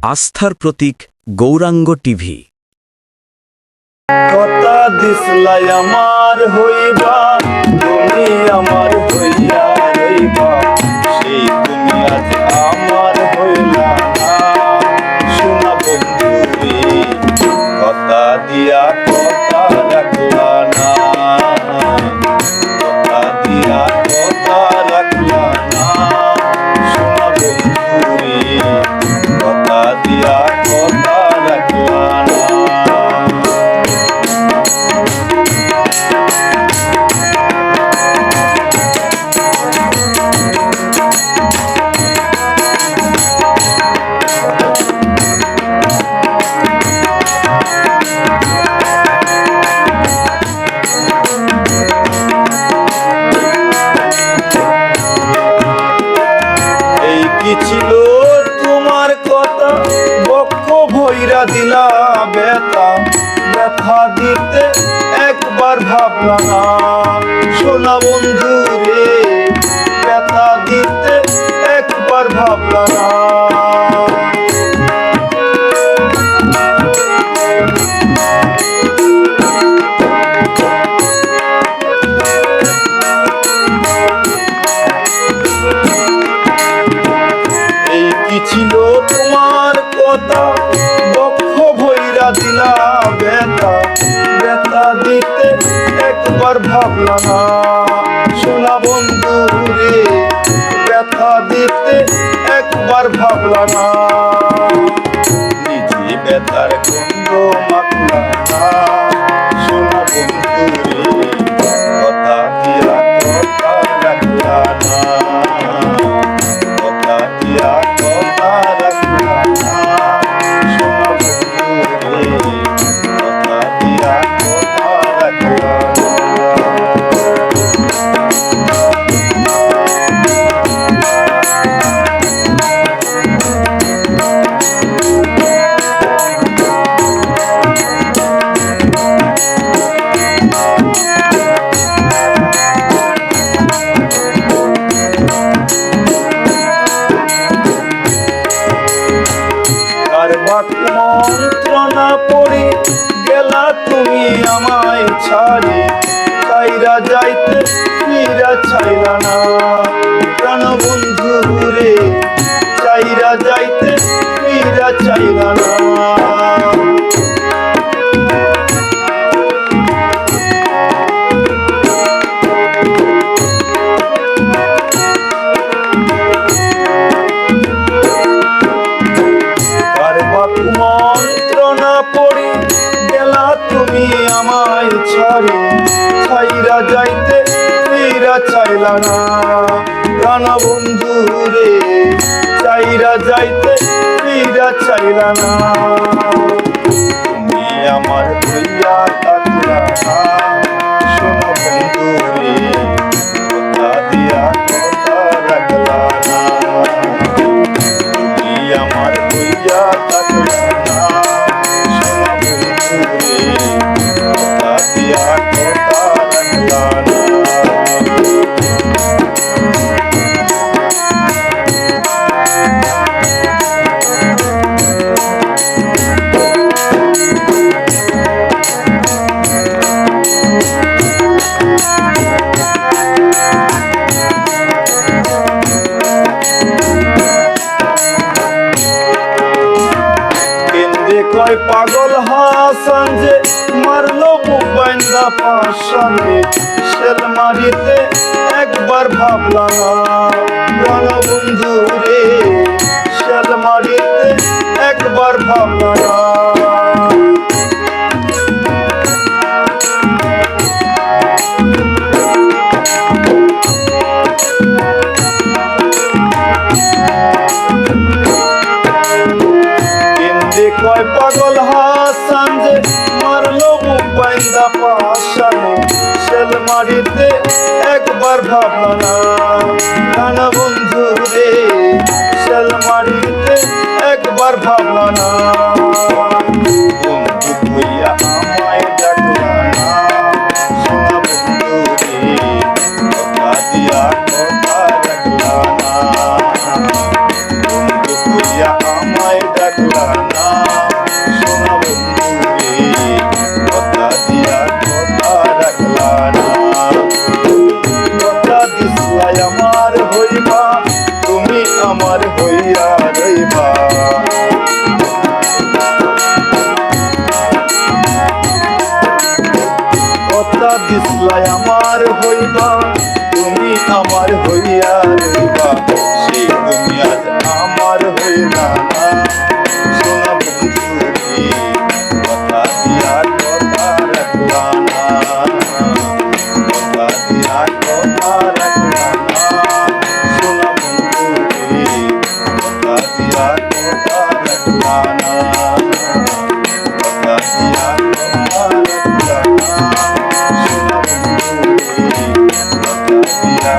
আস্থার প্রতীক গৌরাঙ্গ টিভি। কথা দিসলাই আমার হইবা, তুমি আমার হইয়া রইবা, সেই তুমি আজ আমার হইলা না। শোনা বন্ধু রে, কথা দিয়া কথা রাখলা না, কথা দিয়া কথা রাখলা না। শোনা বন্ধু রে, কথা দিয়া কথা রাখলা না। কি ছিল তোমার কথা, বক্ষ ভৈরা দিলা ব্যথা, ব্যথা দিতে একবার ভাবলা না। শোনা বন্ধু রে, ব্যথা দিতে একবার ভাবলা না। কি ছিল তোমার কথা, বক্ষ ভৈরা দিলা ব্যথা, ব্যথা দিতে একবার ভাবলা না। শোনা বন্ধু রে, ব্যথা দিতে একবার ভাবলা না। নিজে ব্যথার গন্ধ মাখলা না। শোনা বন্ধু রে, কথা দিয়া কথা রাখলা না, কথা দিয়া কথা রাখলা না। শোনা বন্ধু রে, কথা দিয়া কথা রাখলা না। মন্ত্রণা পড়ে গেলা তুমি আমায় ছাড়ি, চাইরা যাইতে ফিরা চাইলা না। প্রাণ বন্ধু রে, চাইরা যাইতে ফিরা চাইলা না। মন্ত্রণা পড়ে গেলা তুমি আমায় ছাড়ি, ছাইরা যাইতে ফিরা চাইলা না। প্রাণ বন্ধু রে, চাইরা যাইতে ফিরা চাইলা না। তুমি আমার হইয়া থাকলা না। শোনো বন্ধু রে, কথা দিয়া কথা রাখলা না। তুমি আমার হইয়া থাকলা না। শোনো বন্ধু রে, কথা দিয়া কথা রাখলা না। কয় পাগল হাসান যে মারলো বুক বাইন্দা পাশানে, শেল মারিতে একবার ভাবলা না। প্রাণ বন্ধু রে, শেল মারিতে একবার ভাবলা না। কয় পাগল হাসান যে মারলো বুক বাইন্দা পাশানে, শেল মারিতে একবার ভাবলা না। প্রাণ বন্ধু রে, শেল মারিতে একবার ভাবলা না। বন্ধু হইয়া আমায় ডাকলা না। শোনা বন্ধু রে, কথা দিয়া কথা রাখলা না। বন্ধু হইয়া আমায় ডাকলা হইয়া রইবা সেই তুমি আজ আমার হইলা না সোনা বন্ধু রে কথা দিয়া কথা রাখলা না কথা দিয়া কথা রাখলা না সোনা বন্ধু রে কথা দিয়া কথা রাখলা না কথা দিয়া কথা রাখলা না সোনা বন্ধু রে কথা দিয়া